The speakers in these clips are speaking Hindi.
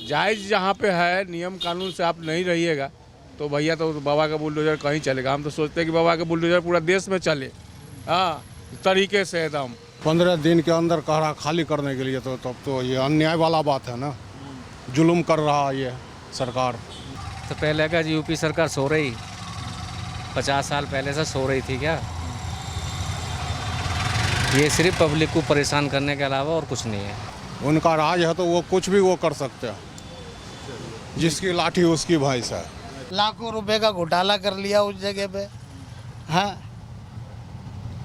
जायज़ जहाँ पे है, नियम कानून से आप नहीं रहिएगा तो भैया तो बाबा का बुलडोजर कहीं चलेगा। हम तो सोचते हैं कि बाबा का बुलडोजर पूरा देश में चले, हाँ, तरीके से एकदम। 15 दिन के अंदर कह रहा खाली करने के लिए, तो तब तो ये अन्याय वाला बात है ना। जुल्म कर रहा ये सरकार। तो पहले का यूपी सरकार सो रही, 50 साल पहले से सो रही थी क्या? ये सिर्फ पब्लिक को परेशान करने के अलावा और कुछ नहीं है। उनका राज है तो वो कुछ भी वो कर सकते हैं, जिसकी लाठी उसकी भैंस है। लाखों रुपए का घोटाला कर लिया उस जगह पे, हाँ,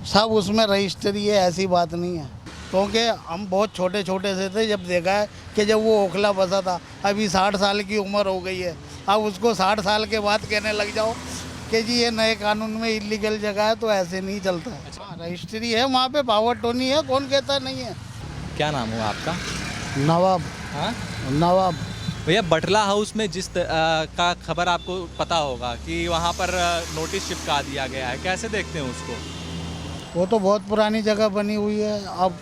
सब उसमें रजिस्ट्री है, ऐसी बात नहीं है। क्योंकि हम बहुत छोटे छोटे से थे जब देखा है कि जब वो ओखला बसा था, अभी 60 साल की उम्र हो गई है, अब उसको 60 साल के बाद कहने लग जाओ कि जी ये नए कानून में इलीगल जगह है, तो ऐसे नहीं चलता है। हाँ, रजिस्ट्री है, वहाँ पे पावर टोनी है, कौन कहता नहीं है। क्या नाम हुआ आपका? नवाब। हाँ नवाब। भैया, बटला हाउस में का खबर आपको पता होगा कि वहाँ पर नोटिस चिपका दिया गया है, कैसे देखते हैं उसको? वो तो बहुत पुरानी जगह बनी हुई है, अब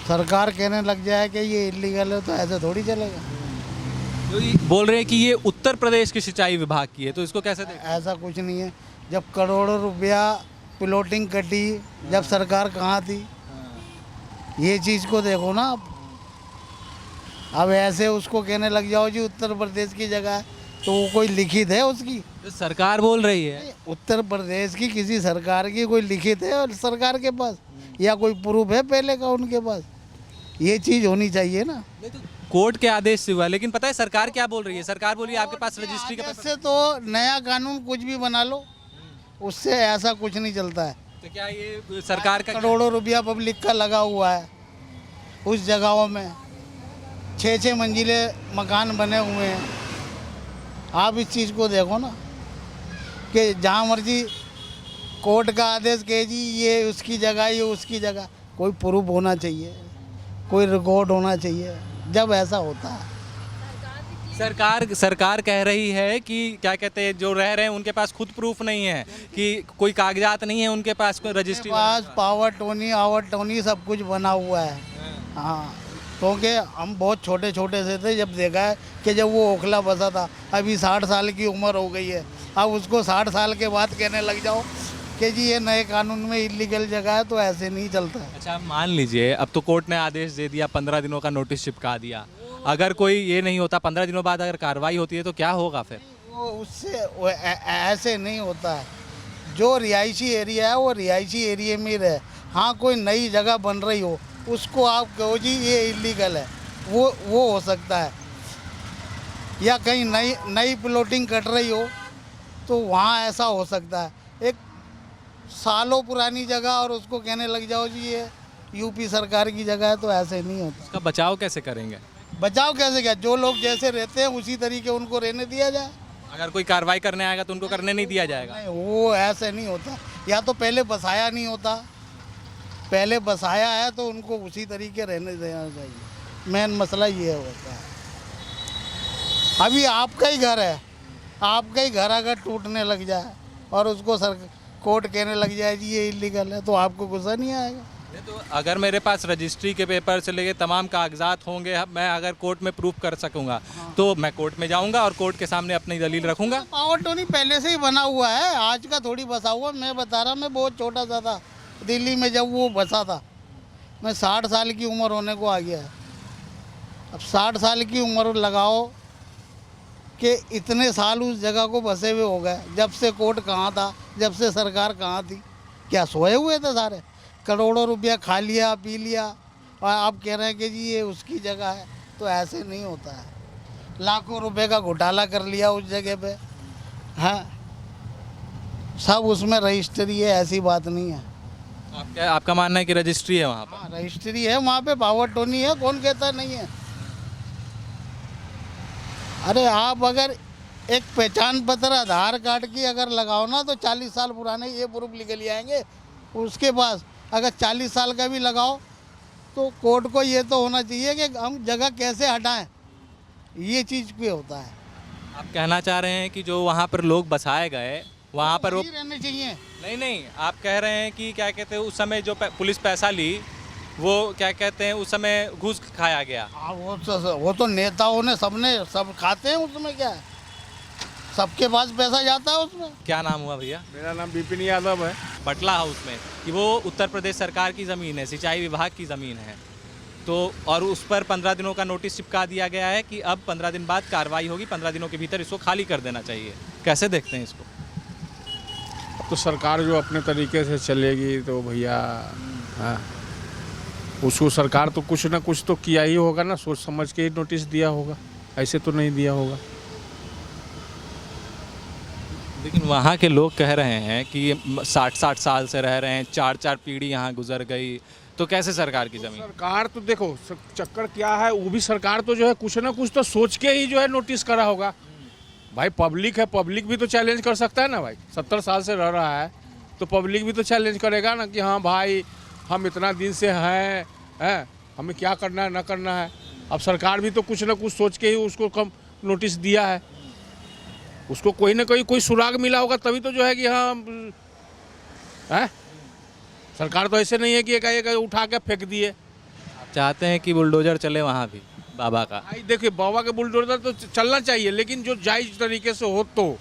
सरकार कहने लग जाए कि ये इलीगल है तो ऐसे थोड़ी चलेगा। तो ये बोल रहे हैं कि ये उत्तर प्रदेश के सिंचाई विभाग की है, तो इसको कैसे देखते हैं? ऐसा कुछ नहीं है। जब करोड़ों रुपया प्लॉटिंग कटी, जब सरकार कहाँ थी, ये चीज़ को देखो ना आप। अब ऐसे उसको कहने लग जाओ जी उत्तर प्रदेश की जगह है, तो वो कोई लिखित है उसकी? तो सरकार बोल रही है। उत्तर प्रदेश की किसी सरकार की कोई लिखित है और सरकार के पास, या कोई प्रूफ है पहले का उनके पास? ये चीज़ होनी चाहिए ना। कोर्ट के आदेश से हुआ, लेकिन पता है सरकार क्या बोल रही है? सरकार बोली आपके पास रजिस्ट्री का से तो नया कानून कुछ भी बना लो, उससे ऐसा कुछ नहीं चलता है। तो क्या ये सरकार का करोड़ों रुपया पब्लिक का लगा हुआ है उस जगहों में, 6-6 मंजिले मकान बने हुए हैं। आप इस चीज़ को देखो ना कि जहाँ मर्जी कोर्ट का आदेश कहे जी ये उसकी जगह, ये उसकी जगह, कोई प्रूफ होना चाहिए, कोई रिकॉर्ड होना चाहिए, जब ऐसा होता है। सरकार कह रही है कि क्या कहते हैं, जो रह रहे हैं उनके पास खुद प्रूफ नहीं है, कि कोई कागजात नहीं है उनके पास, कोई रजिस्ट्री पास पावर टोनी आवर टोनी सब कुछ बना हुआ है। हाँ, क्योंकि हम बहुत छोटे छोटे से थे जब देखा है कि जब वो ओखला बसा था, अभी 60 साल की उम्र हो गई है, अब उसको 60 साल के बाद कहने लग जाओ कि जी ये नए कानून में इलीगल जगह है, तो ऐसे नहीं चलता है। अच्छा, मान लीजिए अब तो कोर्ट ने आदेश दे दिया, 15 दिनों का नोटिस चिपका दिया, अगर कोई ये नहीं होता, 15 दिनों बाद अगर कार्रवाई होती है तो क्या होगा फिर? वो उससे ऐसे नहीं होता है। जो रिहायशी एरिया है वो रिहायशी एरिया में ही रहे। हाँ, कोई नई जगह बन रही हो, उसको आप कहो जी ये इलीगल है, वो हो सकता है। या कहीं नई प्लॉटिंग कट रही हो तो वहाँ ऐसा हो सकता है। एक सालों पुरानी जगह और उसको कहने लग जाओ जी ये यूपी सरकार की जगह है, तो ऐसे नहीं होता। उसका बचाव कैसे करेंगे? बचाव कैसे क्या? जो लोग जैसे रहते हैं उसी तरीके उनको रहने दिया जाए। अगर कोई कार्रवाई करने आएगा तो उनको करने नहीं दिया जाएगा? नहीं, वो ऐसे नहीं होता। या तो पहले बसाया नहीं होता, पहले बसाया है तो उनको उसी तरीके रहने देना चाहिए। मेन मसला ये होता है। अभी आपका ही घर है, आपका ही घर अगर टूटने लग जाए और उसको कोर्ट कहने लग जाए जी ये इलीगल है, तो आपको गुस्सा नहीं आएगा? तो अगर मेरे पास रजिस्ट्री के पेपर से लेके तमाम कागजात होंगे, मैं अगर कोर्ट में प्रूफ कर सकूंगा, तो मैं कोर्ट में जाऊंगा और कोर्ट के सामने अपनी दलील रखूंगा। पावर टोनी पहले से ही बना हुआ है, आज का थोड़ी बसा हुआ। मैं बता रहा, मैं बहुत छोटा सा था दिल्ली में जब वो बसा था, मैं 60 साल की उम्र होने को आ गया है। अब 60 साल की उम्र लगाओ कि इतने साल उस जगह को बसे हुए हो गए। जब से कोर्ट कहाँ था, जब से सरकार कहाँ थी, क्या सोए हुए थे सारे? करोड़ों रुपया खा लिया, पी लिया, और आप कह रहे हैं कि जी ये उसकी जगह है, तो ऐसे नहीं होता है। लाखों रुपए का घोटाला कर लिया उस जगह पे, हाँ, सब उसमें रजिस्ट्री है, ऐसी बात नहीं है। आपका मानना है कि रजिस्ट्री है वहाँ पर? हाँ, रजिस्ट्री है, वहाँ पे पावर टोनी है, कौन कहता नहीं है? अरे आप अगर एक पहचान पत्र आधार कार्ड की अगर लगाओ ना, तो 40 साल पुराने ये प्रूफ निकल आएंगे उसके पास। अगर 40 साल का भी लगाओ तो कोर्ट को ये तो होना चाहिए कि हम जगह कैसे हटाएं, ये चीज़ पे होता है। आप कहना चाह रहे हैं कि जो वहाँ पर लोग बसाए गए वहाँ पर वो रहने चाहिए। नहीं, आप कह रहे हैं कि क्या कहते हैं, उस समय जो पुलिस पैसा ली वो क्या कहते हैं उस समय घूस खाया गया। हाँ, वो तो नेताओं ने सबने सब खाते हैं, उसमें क्या है, सबके पास पैसा जाता है उसमें। क्या नाम हुआ भैया? मेरा नाम विपिन यादव है। बटला हाउस में कि वो उत्तर प्रदेश सरकार की ज़मीन है, सिंचाई विभाग की ज़मीन है, तो और उस पर 15 दिनों का नोटिस चिपका दिया गया है कि अब 15 दिन बाद कार्रवाई होगी, 15 दिनों के भीतर इसको खाली कर देना चाहिए। कैसे देखते हैं इसको? तो सरकार जो अपने तरीके से चलेगी तो भैया, हाँ, उसको सरकार तो कुछ ना कुछ तो किया ही होगा ना, सोच समझ के ही नोटिस दिया होगा, ऐसे तो नहीं दिया होगा। लेकिन वहाँ के लोग कह रहे हैं कि 60-60 साल से रह रहे हैं, 4-4 पीढ़ी यहाँ गुजर गई, तो कैसे सरकार की ज़मीन? सरकार तो देखो चक्कर क्या है, वो भी सरकार तो जो है कुछ ना कुछ तो सोच के ही जो है नोटिस करा होगा। भाई पब्लिक है, पब्लिक भी तो चैलेंज कर सकता है ना भाई, 70 साल से रह रहा है तो पब्लिक भी तो चैलेंज करेगा ना कि हाँ भाई हम इतना दिन से हैं, हमें क्या करना है ना करना है। अब सरकार भी तो कुछ ना कुछ सोच के ही उसको कम नोटिस दिया है, उसको कोई ना कोई सुराग मिला होगा तभी तो जो है कि हाँ है। सरकार तो ऐसे नहीं है कि एक उठा के फेंक दिए। आप चाहते हैं कि बुलडोजर चले वहाँ भी बाबा का? भाई देखिए बाबा के बुलडोजर तो चलना चाहिए, लेकिन जो जायज तरीके से हो तो,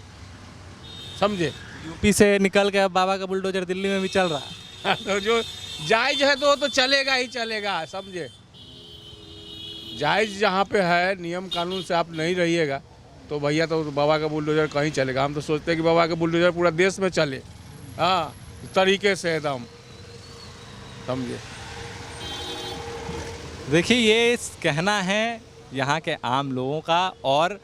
समझे। यूपी से निकल के अब बाबा का बुलडोजर दिल्ली में भी चल रहा है। तो जो जायज है तो वो तो चलेगा ही चलेगा, समझे। जायज जहाँ पे है, नियम कानून से आप नहीं रहिएगा तो भैया तो बाबा का बुलडोजर कहीं चलेगा। हम तो सोचते हैं कि बाबा का बुलडोजर पूरा देश में चले, हाँ, तरीके से एकदम, समझे। देखिए ये कहना है यहाँ के आम लोगों का और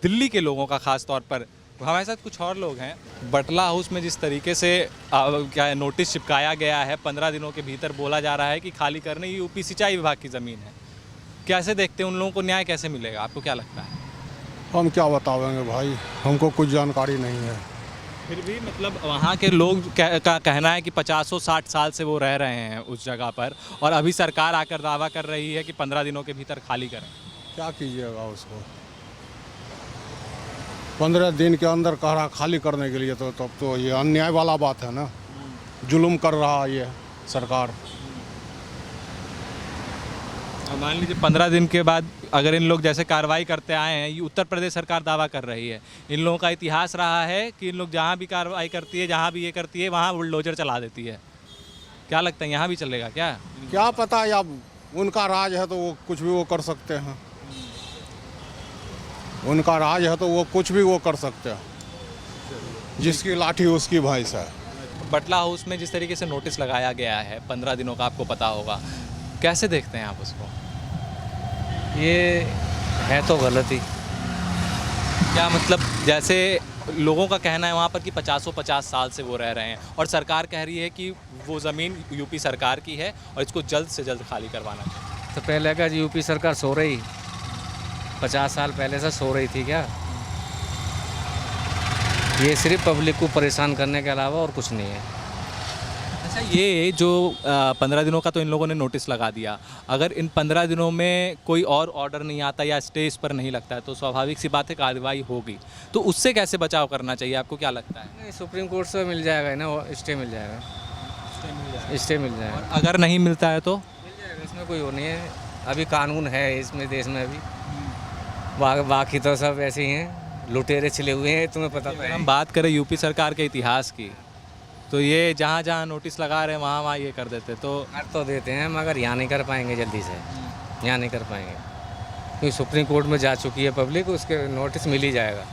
दिल्ली के लोगों का ख़ास तौर पर। हमारे साथ कुछ और लोग हैं। बटला हाउस में जिस तरीके से क्या नोटिस चिपकाया गया है, 15 दिनों के भीतर बोला जा रहा है कि खाली करने, यूपी सिंचाई विभाग की ज़मीन है। कैसे देखते हैं, उन लोगों को न्याय कैसे मिलेगा, आपको क्या लगता है? हम क्या बतावेंगे भाई, हमको कुछ जानकारी नहीं है। फिर भी मतलब वहाँ के लोग का कहना है कि 50-60 साल से वो रह रहे हैं उस जगह पर, और अभी सरकार आकर दावा कर रही है कि 15 दिनों के भीतर खाली करें। क्या कीजिएगा उसको, 15 दिन के अंदर कह रहा खाली करने के लिए, तो तब तो ये अन्याय वाला बात है ना, जुल्म कर रहा है ये सरकार। मान लीजिए 15 दिन के बाद अगर इन लोग जैसे कार्रवाई करते आए हैं, ये उत्तर प्रदेश सरकार दावा कर रही है, इन लोगों का इतिहास रहा है कि इन लोग जहाँ भी कार्रवाई करती है, जहाँ भी ये करती है, वहाँ बुलडोजर चला देती है। क्या लगता है यहाँ भी चलेगा क्या? क्या पता, या उनका राज है तो वो कुछ भी वो कर सकते हैं, उनका राज है तो वो कुछ भी वो कर सकते हैं, जिसकी लाठी उसकी भैंस है। बटला हाउस में जिस तरीके से नोटिस लगाया गया है 15 दिनों का, आपको पता होगा, कैसे देखते हैं आप उसको? ये है तो गलत ही। क्या मतलब, जैसे लोगों का कहना है वहाँ पर कि 50 साल से वो रह रहे हैं और सरकार कह रही है कि वो ज़मीन यूपी सरकार की है और इसको जल्द से जल्द खाली करवाना चाहिए। तो पहले क्या यूपी सरकार सो रही, 50 साल पहले से सो रही थी क्या? ये सिर्फ पब्लिक को परेशान करने के अलावा और कुछ नहीं है। अच्छा, ये जो 15 दिनों का तो इन लोगों ने नोटिस लगा दिया, अगर इन 15 दिनों में कोई और ऑर्डर नहीं आता या स्टे इस पर नहीं लगता है तो स्वाभाविक सी बात है कार्रवाई होगी, तो उससे कैसे बचाव करना चाहिए, आपको क्या लगता है? नहीं, सुप्रीम कोर्ट से मिल जाएगा ना, स्टे मिल जाएगा, स्टे मिल जाएगा। और अगर नहीं मिलता है तो मिल जाएगा, इसमें कोई वो नहीं है, अभी कानून है इसमें देश में अभी। बाकी तो सब ऐसे ही हैं, लुटेरे छिले हुए हैं, तुम्हें पता अगर हम बात करें यूपी सरकार के इतिहास की, तो ये जहाँ जहाँ नोटिस लगा रहे हैं वहाँ ये कर देते, तो कर तो देते हैं मगर यहाँ नहीं कर पाएंगे जल्दी से, यहाँ नहीं कर पाएंगे क्योंकि सुप्रीम कोर्ट में जा चुकी है पब्लिक, उसके नोटिस मिल ही जाएगा।